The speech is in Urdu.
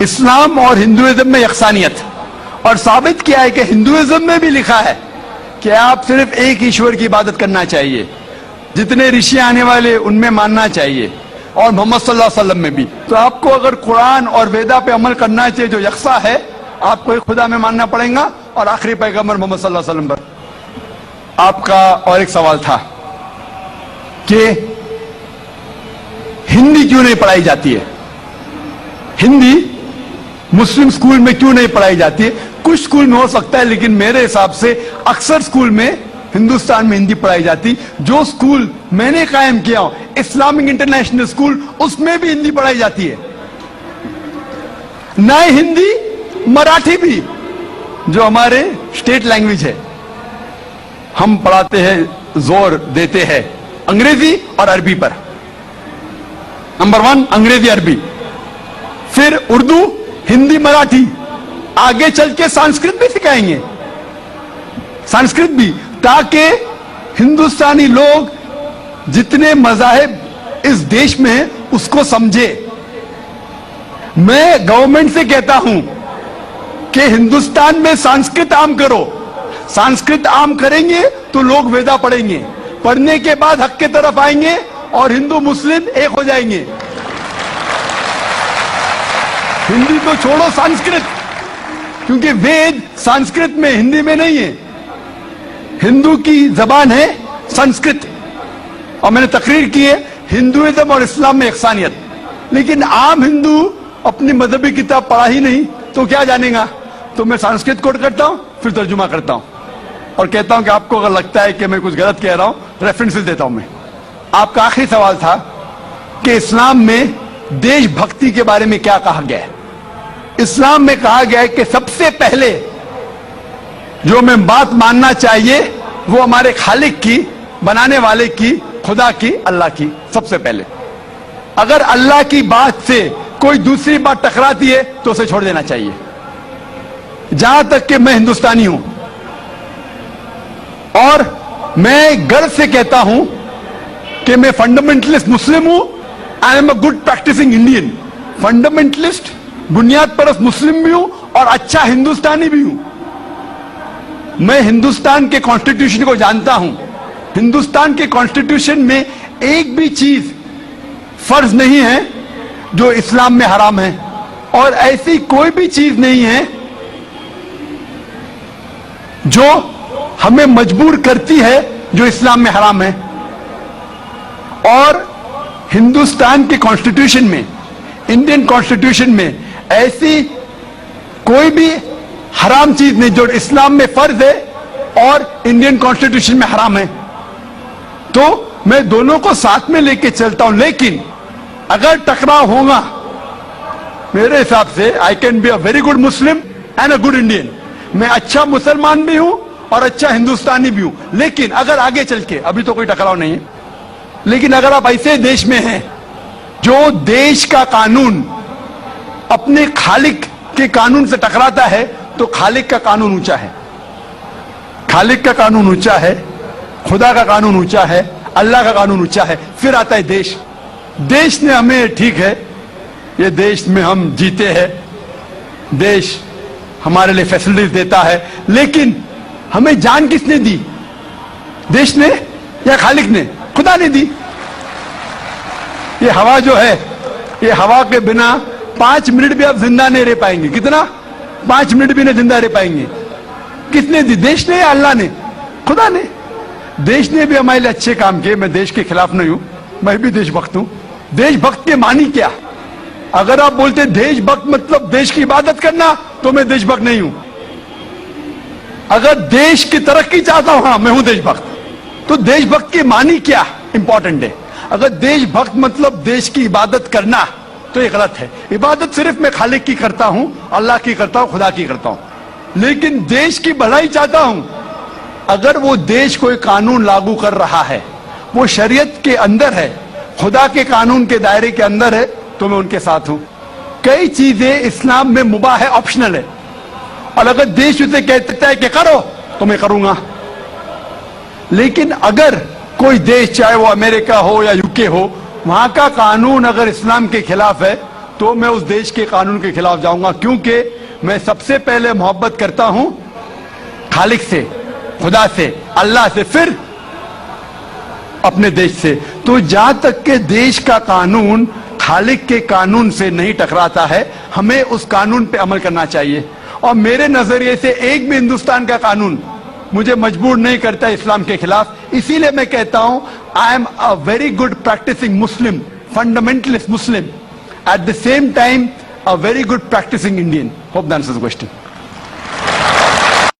اسلام اور ہندوازم میں یکسانیت، اور ثابت کیا ہے کہ ہندوازم میں بھی لکھا ہے کہ آپ صرف ایک ایشور کی عبادت کرنا چاہیے، جتنے رشی آنے والے ان میں ماننا چاہیے، اور محمد صلی اللہ علیہ وسلم میں بھی۔ تو آپ کو اگر قرآن اور ویدا پہ عمل کرنا چاہیے جو یکساں ہے، آپ کو ایک خدا میں ماننا پڑے گا اور آخری پیغمبر محمد صلی اللہ علیہ وسلم پر۔ آپ کا اور ایک سوال تھا کہ ہندی کیوں نہیں پڑھائی جاتی ہے، ہندی مسلم سکول میں کیوں نہیں پڑھائی جاتی ہے؟ کچھ سکول میں ہو سکتا ہے، لیکن میرے حساب سے اکثر سکول میں ہندوستان میں ہندی پڑھائی جاتی۔ جو سکول میں نے قائم کیا ہوں، اسلامک انٹرنیشنل سکول، اس میں بھی ہندی پڑھائی جاتی ہے، نہ ہندی مراٹھی بھی، جو ہمارے اسٹیٹ لینگویج ہے، ہم پڑھاتے ہیں، زور دیتے ہیں انگریزی اور عربی پر۔ نمبر 1 انگریزی عربی، پھر اردو، ہندی، مراٹھی، آگے چل کے سنسکرت بھی سکھائیں گے، سنسکرت بھی، تاکہ ہندوستانی لوگ جتنے مذاہب اس دیش میں ہیں اس کو سمجھے۔ میں گورنمنٹ سے کہتا ہوں کہ ہندوستان میں سنسکرت عام کرو، سنسکرت عام کریں گے تو لوگ ویدا پڑھیں گے، پڑھنے کے بعد حق کے طرف آئیں گے اور ہندو مسلم ایک ہو جائیں گے۔ ہندی تو چھوڑو، سنسکرت، کیونکہ وید سنسکرت میں، ہندی میں نہیں ہے، ہندو کی زبان ہے سنسکرت۔ اور میں نے تقریر کی ہے ہندوازم اور اسلام میں یکسانیت، لیکن عام ہندو اپنی مذہبی کتاب پڑھا ہی نہیں تو کیا جانے گا؟ تو میں سنسکرت کوٹ کرتا ہوں، پھر ترجمہ کرتا ہوں اور کہتا ہوں کہ آپ کو اگر لگتا ہے کہ میں کچھ غلط کہہ رہا ہوں، ریفرنسز دیتا ہوں میں۔ آپ کا آخری سوال تھا کہ اسلام میں دیش بھکتی کے بارے میں کیا کہا گیا ہے۔ اسلام میں کہا گیا ہے کہ سب سے پہلے جو میں بات ماننا چاہیے وہ ہمارے خالق کی، بنانے والے کی، خدا کی، اللہ کی، سب سے پہلے۔ اگر اللہ کی بات سے کوئی دوسری بات ٹکراتی ہے تو اسے چھوڑ دینا چاہیے۔ جہاں تک کہ میں ہندوستانی ہوں اور میں گرو سے کہتا ہوں کہ میں فنڈامنٹلسٹ مسلم ہوں، I am a good practising Indian, fundamentalist بنیاد پرست مسلم بھی ہوں اور اچھا ہندوستانی بھی ہوں۔ میں ہندوستان کے کانسٹیٹیوشن کو جانتا ہوں۔ ہندوستان کے کانسٹیٹیوشن میں ایک بھی چیز فرض نہیں ہے جو اسلام میں حرام ہے، اور ایسی کوئی بھی چیز نہیں ہے جو ہمیں مجبور کرتی ہے جو اسلام میں حرام ہے۔ اور ہندوستان کے کانسٹیٹیوشن میں، انڈین کانسٹیٹیوشن میں ایسی کوئی بھی حرام چیز نہیں جو اسلام میں فرض ہے اور انڈین کانسٹیٹیوشن میں حرام ہے۔ تو میں دونوں کو ساتھ میں لے کے چلتا ہوں، لیکن اگر ٹکراؤ ہوگا، میرے حساب سے I can be a very good Muslim and a good Indian, میں اچھا مسلمان بھی ہوں اور اچھا ہندوستانی بھی ہوں، لیکن اگر آگے چل کے، ابھی تو کوئی ٹکراؤ نہیں ہے، لیکن اگر آپ ایسے دیش میں ہیں جو دیش کا قانون اپنے خالق کے قانون سے ٹکراتا ہے، تو خالق کا قانون اونچا ہے، خالق کا قانون اونچا ہے، خدا کا قانون اونچا ہے، اللہ کا قانون اونچا ہے، پھر آتا ہے دیش۔ دیش نے ہمیں، ٹھیک ہے، یہ دیش میں ہم جیتے ہیں، دیش ہمارے لیے فیسلٹیز دیتا ہے، لیکن ہمیں جان کس نے دی؟ دیش نے یا خالق نے؟ خدا نے دی۔ یہ ہوا جو ہے، یہ ہوا کے بنا 5 منٹ بھی آپ زندہ نہیں رہ پائیں گے۔ کتنا؟ 5 منٹ بھی نہیں زندہ رہ پائیں گے۔ کس نے دی؟ دیش نے یا اللہ نے؟ خدا نے۔ دیش نے بھی ہمارے لیے اچھے کام کیے، میں دیش کے خلاف نہیں ہوں، میں بھی دیش بھکت ہوں۔ دیش بھکت کے معنی کیا؟ اگر آپ بولتے دیش بھکت مطلب دیش کی عبادت کرنا، تو میں دیش بھکت نہیں ہوں۔ اگر دیش کی ترقی چاہتا ہوں، ہاں میں ہوں دیش بھکت۔ تو دیش بھکت کے معنی کیا امپورٹنٹ ہے؟ اگر دیش بھکت مطلب دیش کی عبادت کرنا، تو یہ غلط ہے۔ عبادت صرف میں خالق کی کرتا ہوں، اللہ کی کرتا ہوں، خدا کی کرتا ہوں، لیکن دیش کی بھلائی چاہتا ہوں۔ اگر وہ دیش کوئی قانون لاگو کر رہا ہے، وہ شریعت کے اندر ہے، خدا کے قانون کے دائرے کے اندر ہے، تو میں ان کے ساتھ ہوں۔ کئی چیزیں اسلام میں مباح ہے، آپشنل ہے، اور اگر دیش اسے کہتا ہے کہ کرو تو میں کروں گا۔ لیکن اگر کوئی دیش، چاہے وہ امریکہ ہو یا UK ہو، وہاں کا قانون اگر اسلام کے خلاف ہے تو میں اس دیش کے قانون کے خلاف جاؤں گا, کیونکہ میں سب سے پہلے محبت کرتا ہوں خالق سے, خدا سے, اللہ سے, پھر اپنے دیش سے. تو جہاں تک کہ دیش کا قانون خالق کے قانون سے نہیں ٹکراتا ہے, ہمیں اس قانون پہ عمل کرنا چاہیے. اور میرے نظریے سے ایک بھی ہندوستان کا قانون مجھے مجبور نہیں کرتا اسلام کے خلاف. اسی لیے میں کہتا ہوں I am a very good practising Muslim, fundamentalist Muslim, at the same time a very good practising Indian. Hope that answers the question.